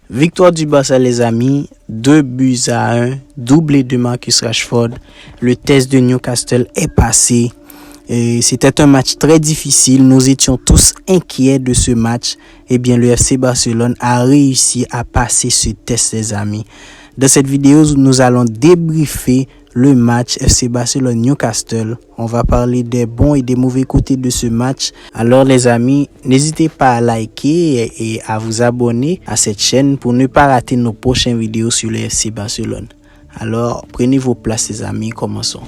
Victoire du Barça les amis, 2-1, doublé de Marcus Rashford. Le test de Newcastle est passé. C'était un match très difficile, nous étions tous inquiets de ce match. Eh bien le FC Barcelone a réussi à passer ce test les amis. Dans cette vidéo, nous allons débriefer le match FC Barcelone-Newcastle. On va parler des bons et des mauvais côtés de ce match. Alors les amis, n'hésitez pas à liker et à vous abonner à cette chaîne pour ne pas rater nos prochaines vidéos sur le FC Barcelone. Alors prenez vos places les amis, commençons.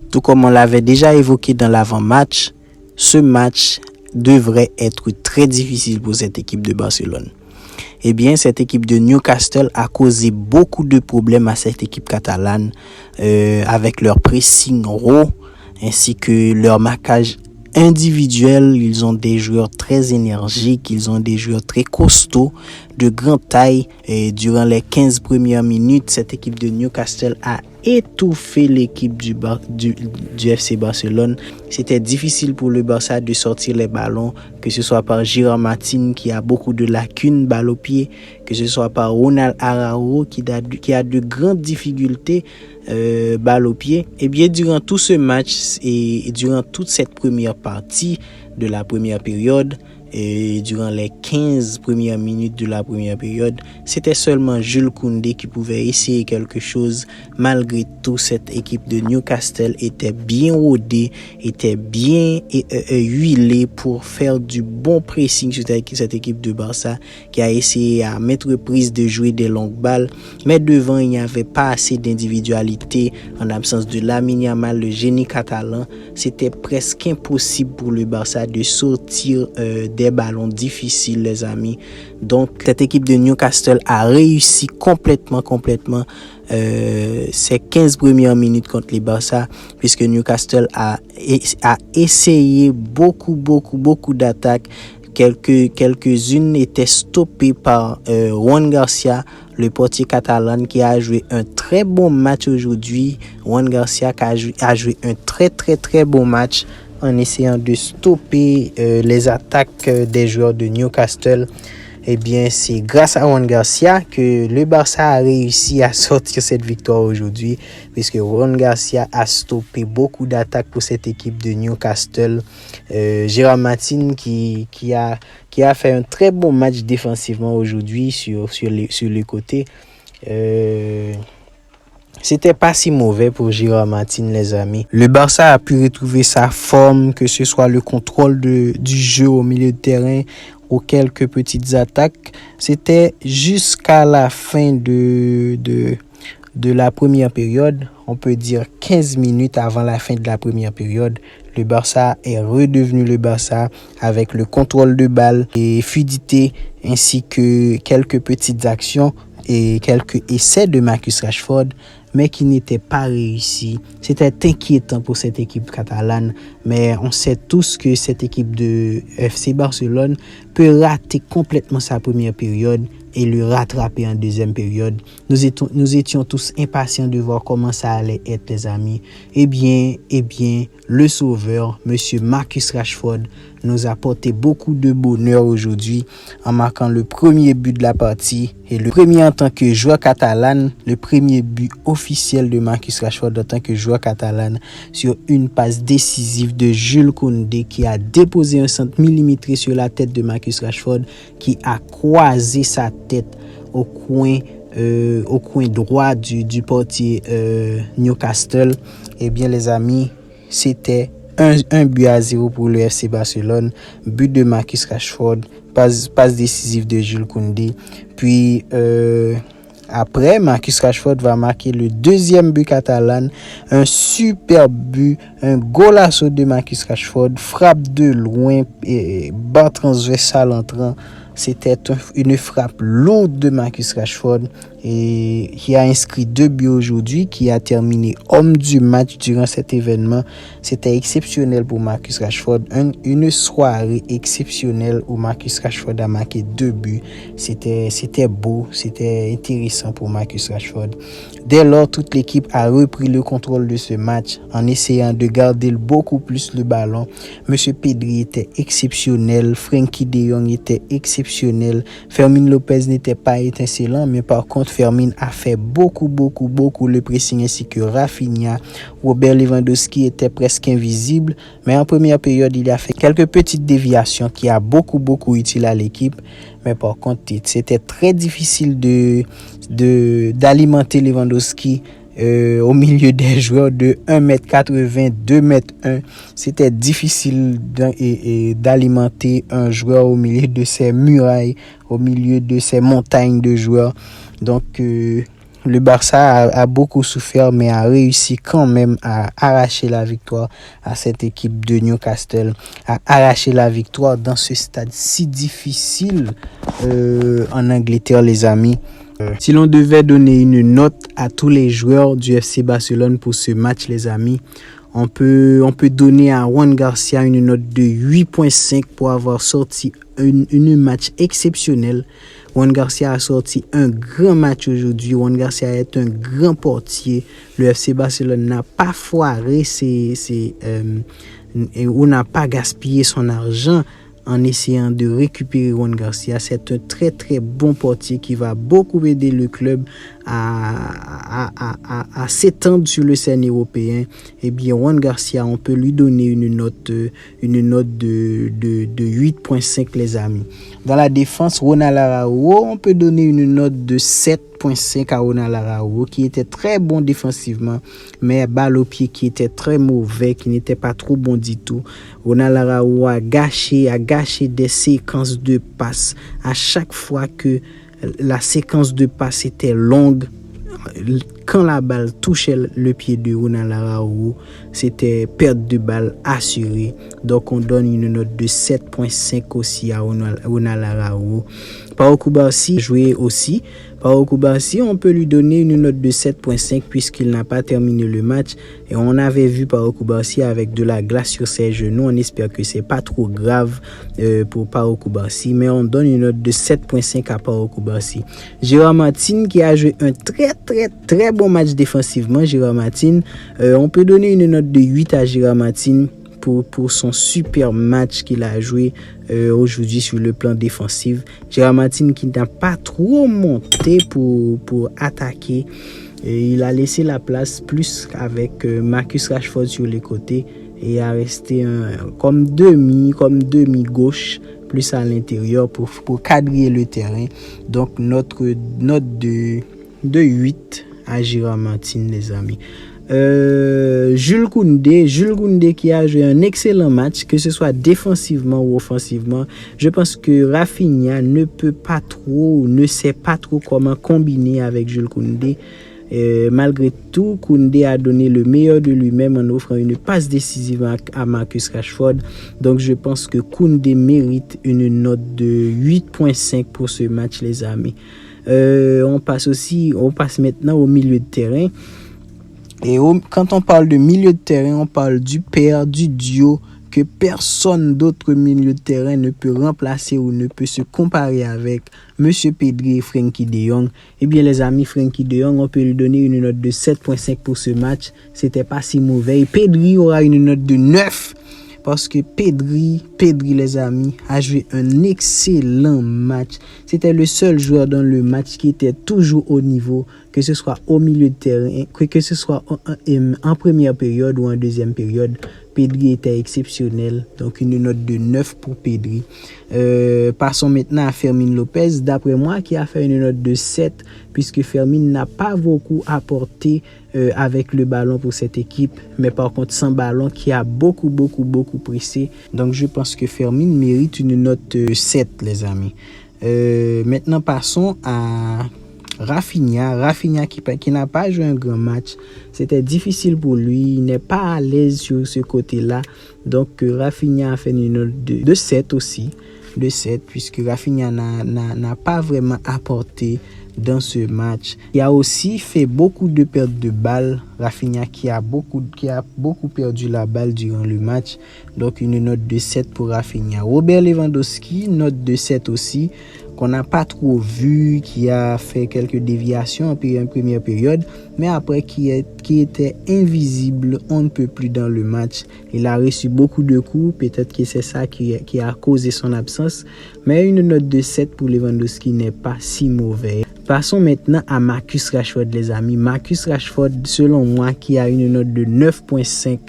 Tout comme on l'avait déjà évoqué dans l'avant-match, ce match devrait être très difficile pour cette équipe de Barcelone. Eh bien, cette équipe de Newcastle a causé beaucoup de problèmes à cette équipe catalane avec leur pressing raw ainsi que leur marquage individuel. Ils ont des joueurs très énergiques, ils ont des joueurs très costauds, de grande taille. Et durant les 15 premières minutes, cette équipe de Newcastle a étouffé l'équipe du FC Barcelone. C'était difficile pour le Barça de sortir les ballons, que ce soit par Girard Martin qui a beaucoup de lacunes balle au pied, que ce soit par Ronald Araujo qui a de grandes difficultés balle au pied. Et bien durant tout ce match et durant toute cette première partie de la première période, et durant les 15 premières minutes de la première période, c'était seulement Jules Koundé qui pouvait essayer quelque chose. Malgré tout, cette équipe de Newcastle était bien rodée, était bien huilée pour faire du bon pressing sur cette équipe de Barça qui a essayé à maintes reprises de jouer des longues balles. Mais devant, il n'y avait pas assez d'individualité. En absence de Lamine Yamal, le génie catalan, c'était presque impossible pour le Barça de sortir des ballons difficiles les amis. Donc cette équipe de Newcastle a réussi complètement ces 15 premières minutes contre les Barça, puisque Newcastle a essayé beaucoup d'attaques. Quelques-unes étaient stoppées par Juan Garcia, le portier catalan, qui a joué un très bon match aujourd'hui. Juan Garcia a joué un très bon match en essayant de stopper les attaques des joueurs de Newcastle. Eh bien, c'est grâce à Juan Garcia que le Barça a réussi à sortir cette victoire aujourd'hui, puisque Juan Garcia a stoppé beaucoup d'attaques pour cette équipe de Newcastle. Girard Martin qui a fait un très bon match défensivement aujourd'hui sur les côtés. C'était pas si mauvais pour Girard Martin les amis. Le Barça a pu retrouver sa forme, que ce soit le contrôle du jeu au milieu de terrain ou quelques petites attaques. C'était jusqu'à la fin de la première période, on peut dire 15 minutes avant la fin de la première période. Le Barça est redevenu le Barça avec le contrôle de balle et fluidité ainsi que quelques petites actions et quelques essais de Marcus Rashford, mais qui n'étaient pas réussis. C'était inquiétant pour cette équipe catalane, mais on sait tous que cette équipe de FC Barcelone peut rater complètement sa première période et le rattraper en deuxième période. Nous étions tous impatients de voir comment ça allait être les amis. Eh bien, le sauveur, monsieur Marcus Rashford, nous a apporté beaucoup de bonheur aujourd'hui en marquant le premier but de la partie et le premier en tant que joueur catalan, le premier but officiel de Marcus Rashford en tant que joueur catalan sur une passe décisive de Jules Koundé qui a déposé un centre millimétré sur la tête de Marcus Rashford qui a croisé sa tête au coin droit du portier Newcastle. Eh bien les amis, c'était 1-0 pour le FC Barcelone, but de Marcus Rashford, passe décisive de Jules Koundé. Puis après, Marcus Rashford va marquer le deuxième but catalan, un super but, un golasso de Marcus Rashford, frappe de loin et barre transversale entrant. C'était une frappe lourde de Marcus Rashford et qui a inscrit 2 buts aujourd'hui, qui a terminé homme du match durant cet événement. C'était exceptionnel pour Marcus Rashford, une soirée exceptionnelle où Marcus Rashford a marqué 2 buts. C'était beau, c'était intéressant pour Marcus Rashford. Dès lors, toute l'équipe a repris le contrôle de ce match en essayant de garder beaucoup plus le ballon. Monsieur Pedri était exceptionnel, Frenkie de Jong était exceptionnel, Fermin Lopez n'était pas étincelant, mais par contre Fermin a fait beaucoup le pressing, ainsi que Rafinha. Robert Lewandowski était presque invisible, mais en première période il a fait quelques petites déviations qui a beaucoup utile à l'équipe. Mais par contre, c'était très difficile d'alimenter Lewandowski au milieu des joueurs de 1m80, 2m1. C'était difficile d'alimenter un joueur au milieu de ces murailles, au milieu de ces montagnes de joueurs. Donc, le Barça a beaucoup souffert, mais a réussi quand même à arracher la victoire à cette équipe de Newcastle, à arracher la victoire dans ce stade si difficile en Angleterre, les amis. Si l'on devait donner une note à tous les joueurs du FC Barcelone pour ce match, les amis, on peut donner à Juan Garcia une note de 8.5 pour avoir sorti une match exceptionnel. Juan Garcia a sorti un grand match aujourd'hui. Juan Garcia est un grand portier. Le FC Barcelone n'a pas foiré ou n'a pas gaspillé son argent en essayant de récupérer Juan Garcia. C'est un très bon portier qui va beaucoup aider le club à s'étendre sur le scène européen. Et bien, Juan Garcia, on peut lui donner une note de 8.5, les amis. Dans la défense, Ronald Araujo, on peut donner une note de 7.5 à Ronald Araujo, qui était très bon défensivement, mais balle au pied qui était très mauvais, qui n'était pas trop bon du tout. Ronald Araujo a gâché des séquences de passes. À chaque fois que la séquence de passes était longue, quand la balle touchait le pied de Ronald Araujo, c'était perte de balle assurée. Donc on donne une note de 7.5 aussi à Ronald Araujo. Pau Cubarsí joué aussi. Pau Cubarsí, on peut lui donner une note de 7.5 puisqu'il n'a pas terminé le match. Et on avait vu Pau Cubarsí avec de la glace sur ses genoux. On espère que c'est pas trop grave pour Pau Cubarsí, mais on donne une note de 7.5 à Pau Cubarsí. Gérard Martin qui a joué un très bon match défensivement. Gérard Martin, on peut donner une note de 8 à Gérard Martin pour son super match qu'il a joué aujourd'hui sur le plan défensif. Gérard Martin qui n'a pas trop monté pour attaquer. Et il a laissé la place plus avec Marcus Rashford sur les côtés et a resté comme demi gauche plus à l'intérieur pour quadriller le terrain. Donc notre note de 8 à Gérard Martin, les amis. Jules Koundé qui a joué un excellent match, que ce soit défensivement ou offensivement. Je pense que Rafinha ne sait pas trop comment combiner avec Jules Koundé. Malgré tout, Koundé a donné le meilleur de lui-même en offrant une passe décisive à Marcus Rashford. Donc je pense que Koundé mérite une note de 8.5 pour ce match, les amis. On passe maintenant au milieu de terrain. Et quand on parle de milieu de terrain, on parle du père, du duo que personne d'autre milieu de terrain ne peut remplacer ou ne peut se comparer avec Monsieur Pedri et Frenkie de Jong. Eh bien les amis, Frenkie de Jong, on peut lui donner une note de 7.5 pour ce match. C'était pas si mauvais. Et Pedri aura une note de 9. Parce que Pedri, les amis, a joué un excellent match. C'était le seul joueur dans le match qui était toujours au niveau, que ce soit au milieu de terrain, que ce soit en première période ou en deuxième période. Pedri était exceptionnel, donc une note de 9 pour Pedri. Passons maintenant à Fermin Lopez, d'après moi, qui a fait une note de 7, puisque Fermin n'a pas beaucoup apporté avec le ballon pour cette équipe, mais par contre sans ballon, qui a beaucoup pressé. Donc je pense que Fermin mérite une note 7, les amis. Maintenant passons à Rafinha qui n'a pas joué un grand match. C'était difficile pour lui, il n'est pas à l'aise sur ce côté-là. Donc Rafinha a fait une note de 7 aussi, de 7, puisque Rafinha n'a pas vraiment apporté dans ce match. Il a aussi fait beaucoup de pertes de balles. Rafinha qui a beaucoup perdu la balle durant le match. Donc une note de 7 pour Rafinha. Robert Lewandowski, note de 7 aussi, qu'on n'a pas trop vu, qui a fait quelques déviations en première période, mais après qui était invisible, on ne peut plus dans le match. Il a reçu beaucoup de coups, peut-être que c'est ça qui a causé son absence, mais une note de 7 pour Lewandowski n'est pas si mauvais. Passons maintenant à Marcus Rashford, les amis. Marcus Rashford, selon moi, qui a une note de 9.5,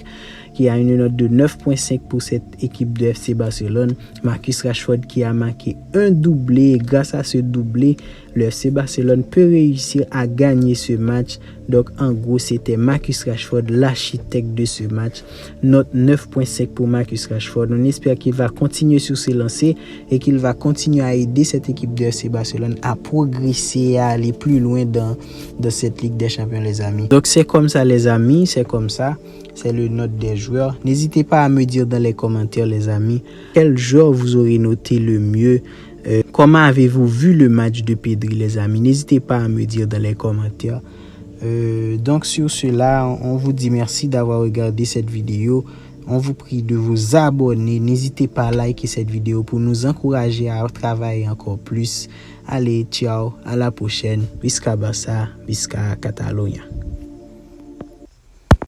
pour cette équipe de FC Barcelone. Marcus Rashford qui a marqué un doublé. Grâce à ce doublé, le FC Barcelone peut réussir à gagner ce match. Donc en gros, c'était Marcus Rashford, l'architecte de ce match. Note 9.5 pour Marcus Rashford. On espère qu'il va continuer sur ses lancers et qu'il va continuer à aider cette équipe de FC Barcelone à progresser, à aller plus loin dans cette Ligue des Champions, les amis. Donc c'est comme ça, les amis, c'est comme ça. C'est le note des joueurs. N'hésitez pas à me dire dans les commentaires, les amis, quel joueur vous aurez noté le mieux. Comment avez-vous vu le match de Pedri, les amis? N'hésitez pas à me dire dans les commentaires. Donc sur cela, on vous dit merci d'avoir regardé cette vidéo. On vous prie de vous abonner. N'hésitez pas à liker cette vidéo pour nous encourager à travailler encore plus. Allez, ciao, à la prochaine. Visca Barça, Visca Catalonia.